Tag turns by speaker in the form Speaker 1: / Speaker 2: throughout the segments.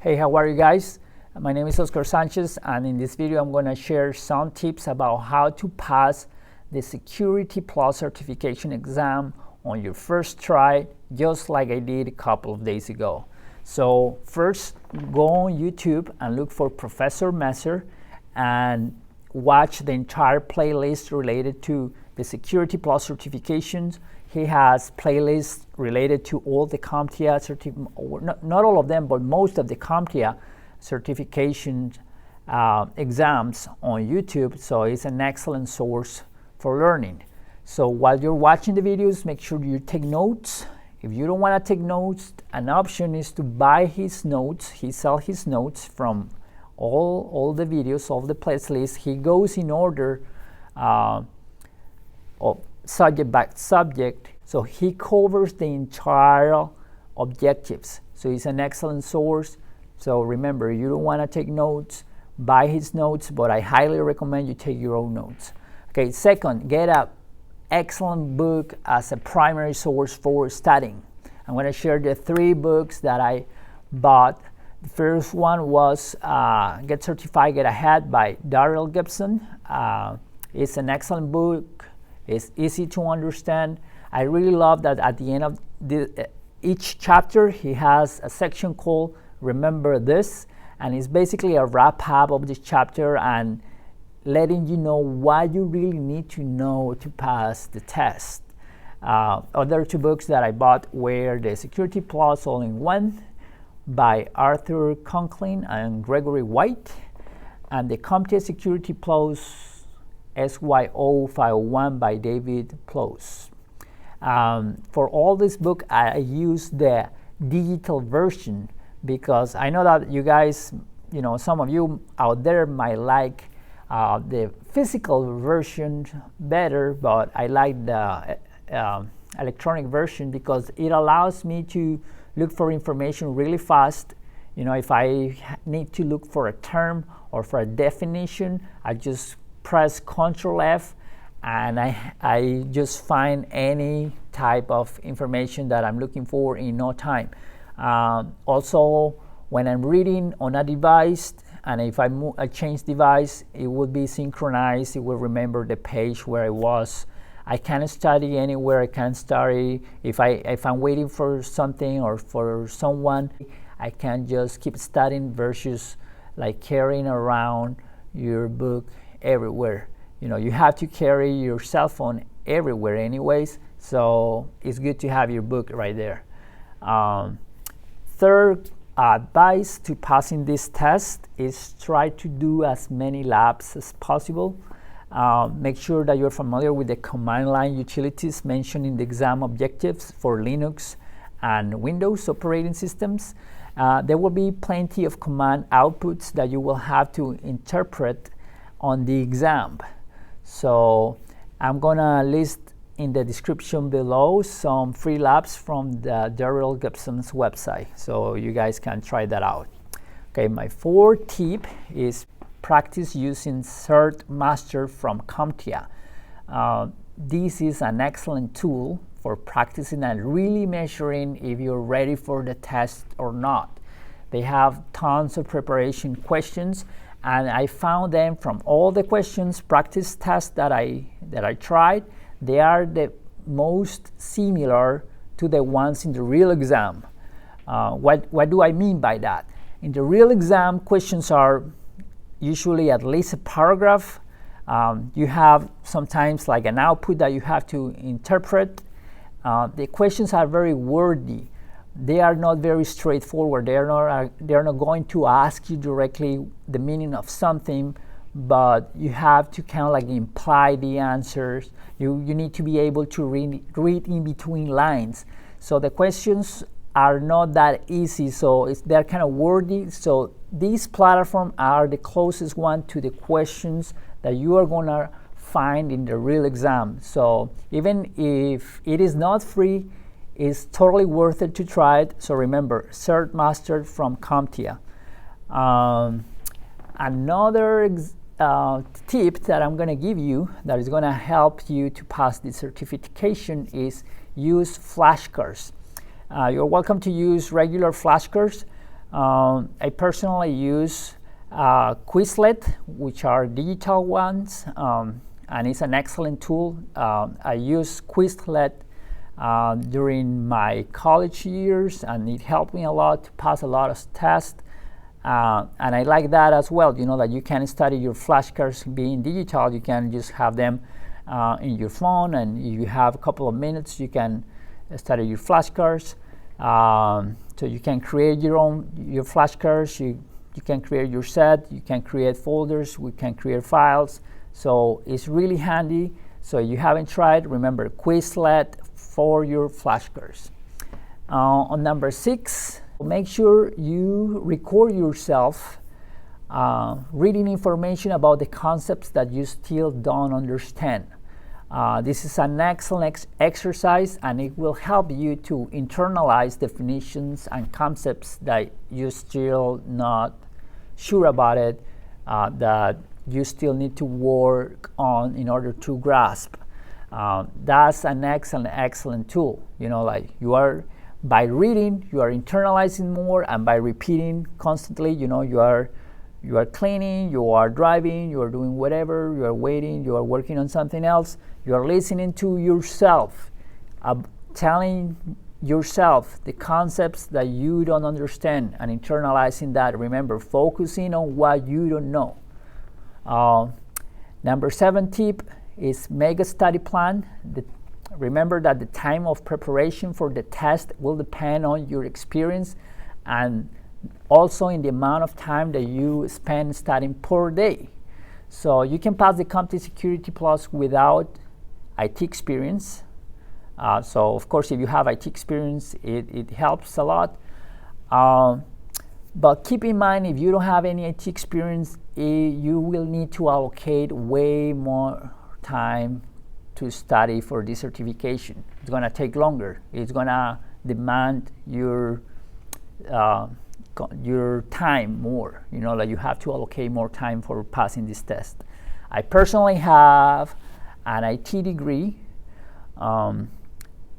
Speaker 1: Hey, how are you guys? My name is Oscar Sanchez, and in this video I'm going to share some tips about how to pass the Security Plus certification exam on your first try, just like I did a couple of days ago. So first, go on YouTube and look for Professor Messer and watch the entire playlist related to the Security Plus certifications. He has playlists related to all the CompTIA not all of them, but most of the CompTIA certification exams on YouTube. So it's an excellent source for learning. So while you're watching the videos, make sure you take notes. If you don't want to take notes, an option is to buy his notes. He sells his notes from all the videos, all the playlists. He goes in order of subject by subject, so he covers the entire objectives. So it's an excellent source. So remember, you don't want to take notes, buy his notes, but I highly recommend you take your own notes. Okay, second, get an excellent book as a primary source for studying. I'm going to share the 3 books that I bought. The first one was Get Certified, Get Ahead by Daryl Gibson. It's an excellent book. It's easy to understand. I really love that at the end of each chapter, he has a section called Remember This, and it's basically a wrap-up of this chapter and letting you know what you really need to know to pass the test. Other 2 books that I bought were the Security Plus All-in-One by Arthur Conklin and Gregory White, and the CompTIA Security Plus SYO 501 by David Plows. For all this book, I use the digital version because I know that you guys, some of you out there might like the physical version better, but I like the electronic version because it allows me to look for information really fast. If I need to look for a term or for a definition, I just press Ctrl F and I just find any type of information that I'm looking for in no time. Also, when I'm reading on a device, and if I change device, it will be synchronized. It will remember the page where I was. I can study anywhere. I can study if I'm waiting for something or for someone. I can just keep studying versus like carrying around your book everywhere. You have to carry your cell phone everywhere anyways, so it's good to have your book right there. Third advice to passing this test is try to do as many labs as possible. Make sure that you're familiar with the command line utilities mentioned in the exam objectives for Linux and Windows operating systems. There will be plenty of command outputs that you will have to interpret on the exam. So I'm gonna list in the description below some free labs from the Daryl Gibson's website, so you guys can try that out. Okay, my 4th tip is practice using Cert Master from CompTIA. This is an excellent tool for practicing and really measuring if you're ready for the test or not. They have tons of preparation questions, and I found them from all the questions, practice tests that I tried. They are the most similar to the ones in the real exam. What do I mean by that? In the real exam, questions are usually at least a paragraph. You have sometimes like an output that you have to interpret. The questions are very wordy. They are not very straightforward. They are not going to ask you directly the meaning of something, but you have to kind of like imply the answers. You need to be able to read in between lines. So the questions are not that easy, so they're kind of wordy. So these platforms are the closest one to the questions that you are going to find in the real exam. So even if it is not free, it's totally worth it to try it. So remember, Cert Master from CompTIA. Another tip that I'm going to give you that is going to help you to pass the certification is use flashcards. You're welcome to use regular flashcards, I personally use Quizlet, which are digital ones, and it's an excellent tool. I use Quizlet during my college years, and it helped me a lot to pass a lot of tests. And I like that as well, you know, that you can study your flashcards being digital. You can just have them in your phone, and if you have a couple of minutes, you can study your flashcards. So you can create your flashcards. You can create your set. You can create folders. We can create files. So it's really handy. So if you haven't tried, remember Quizlet for your flashcards. On number 6, make sure you record yourself reading information about the concepts that you still don't understand. This is an excellent exercise, and it will help you to internalize definitions and concepts that you still not sure about it, that you still need to work on in order to grasp. That's an excellent tool. You know, like by reading, you are internalizing more, and by repeating constantly, you know, you are cleaning, you are driving, you are doing whatever, you are waiting, you are working on something else. You are listening to yourself, telling yourself the concepts that you don't understand and internalizing that. Remember, focusing on what you don't know. Number 7 tip is make a study plan. Remember that the time of preparation for the test will depend on your experience and also in the amount of time that you spend studying per day. So you can pass the CompTIA Security Plus without IT experience. So of course, if you have IT experience, it helps a lot. But keep in mind, if you don't have any IT experience, you will need to allocate way more time to study for this certification. It's going to take longer. It's going to demand your time more. You know, like you have to allocate more time for passing this test. I personally have an IT degree and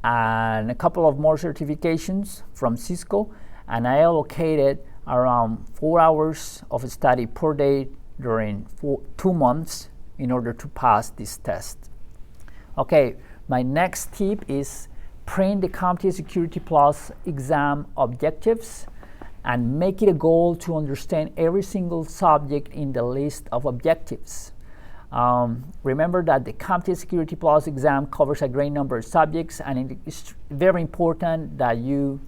Speaker 1: a couple of more certifications from Cisco, and I allocated around 4 hours of study per day during 2 months in order to pass this test. Okay, my next tip is print the CompTIA Security Plus exam objectives and make it a goal to understand every single subject in the list of objectives. Remember that the CompTIA Security Plus exam covers a great number of subjects, and it is very important that you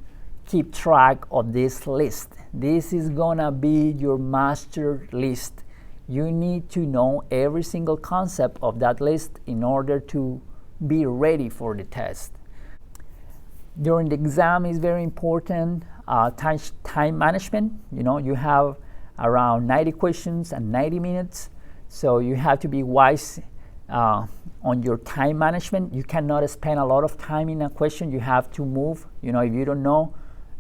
Speaker 1: keep track of this list. This is gonna be your master list. You need to know every single concept of that list in order to be ready for the test. During the exam is very important. Time management. You know, you have around 90 questions and 90 minutes. So you have to be wise on your time management. You cannot spend a lot of time in a question. You have to move. You know, if you don't know,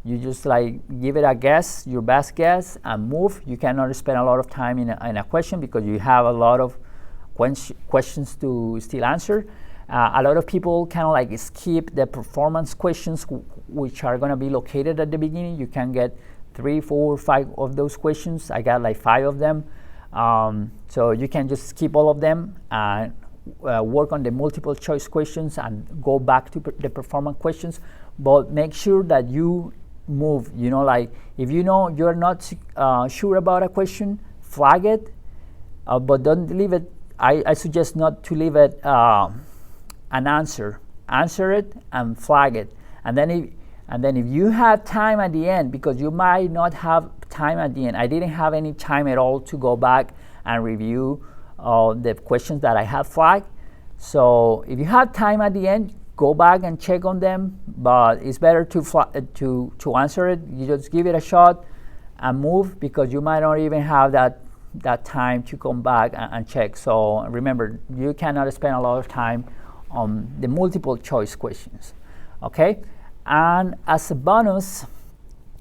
Speaker 1: you just like give it a guess, your best guess, and move. You cannot spend a lot of time in a question because you have a lot of questions to still answer. A lot of people kind of like skip the performance questions, which are going to be located at the beginning. You can get 3, 4, 5 of those questions. I got like 5 of them. So you can just skip all of them and work on the multiple choice questions and go back to the performance questions. But make sure that you move. You know, like if you know you're not sure about a question, flag it, but don't leave it. I suggest not to leave it an answer. Answer it and flag it. And then if you have time at the end, because you might not have time at the end. I didn't have any time at all to go back and review the questions that I have flagged. So if you have time at the end, go back and check on them. But it's better to answer it. You just give it a shot and move, because you might not even have that time to come back and check. So remember, you cannot spend a lot of time on the multiple choice questions. Okay, and as a bonus,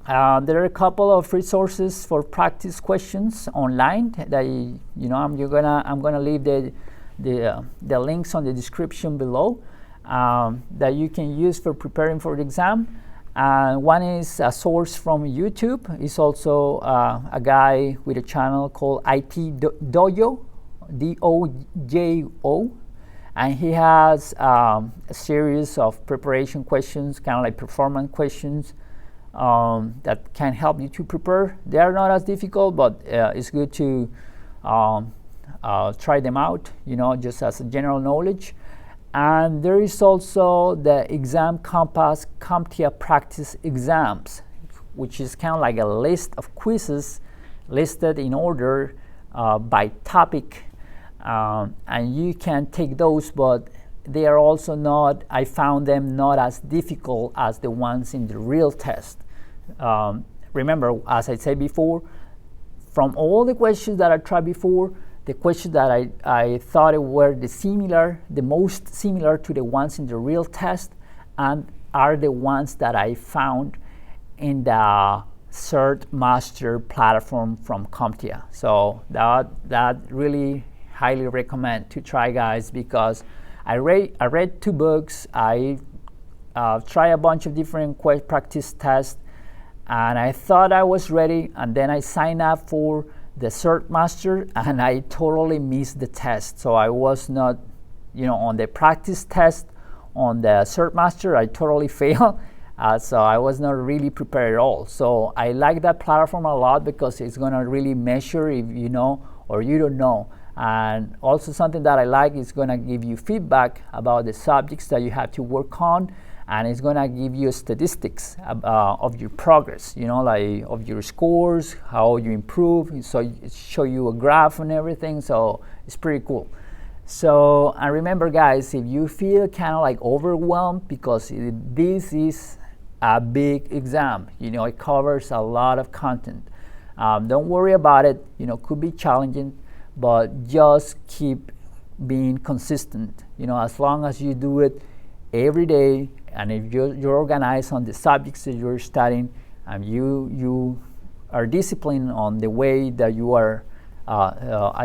Speaker 1: there are a couple of resources for practice questions online that I'm gonna leave the links on the description below that you can use for preparing for the exam. And one is a source from YouTube. It's also a guy with a channel called IT Dojo, D-O-J-O. And he has a series of preparation questions, kind of like performance questions, that can help you to prepare. They are not as difficult, but it's good to try them out, just as a general knowledge. And there is also the Exam Compass CompTIA Practice Exams, which is kind of like a list of quizzes listed in order by topic. And you can take those, but they are also not, I found them not as difficult as the ones in the real test. Remember, as I said before, from all the questions that I tried before, the questions that I thought were the most similar to the ones in the real test, and are the ones that I found in the Cert Master platform from CompTIA. So that really highly recommend to try, guys, because I read 2 books. I tried a bunch of different practice tests, and I thought I was ready, and then I signed up for the Cert Master, and I totally missed the test. So I was not, on the practice test on the Cert Master, I totally failed. So I was not really prepared at all. So I like that platform a lot because it's going to really measure if you know or you don't know. And also something that I like is going to give you feedback about the subjects that you have to work on, and it's going to give you statistics of your progress, like of your scores, how you improve. So it show you a graph and everything, so it's pretty cool. So, and remember, guys, if you feel kind of like overwhelmed, because this is a big exam, it covers a lot of content. Don't worry about it, could be challenging, but just keep being consistent. As long as you do it every day, and if you're organized on the subjects that you're studying, and you are disciplined on the way that you are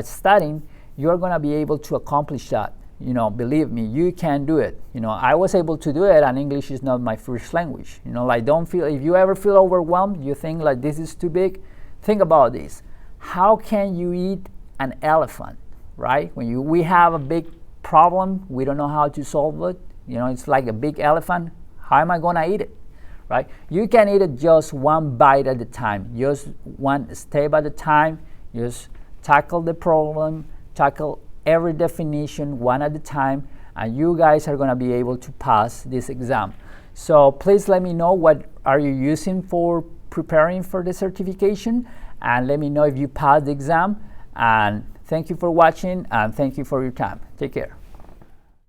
Speaker 1: studying, you are going to be able to accomplish that. Believe me, you can do it. I was able to do it, and English is not my first language. Don't feel, if you ever feel overwhelmed, you think like this is too big, think about this. How can you eat an elephant, right? When we have a big problem, we don't know how to solve it. It's like a big elephant. How am I going to eat it, right? You can eat it just one bite at a time, just one step at a time. Just tackle the problem, tackle every definition one at a time, and you guys are going to be able to pass this exam. So please let me know what are you using for preparing for the certification, and let me know if you passed the exam. And thank you for watching, and thank you for your time. Take care.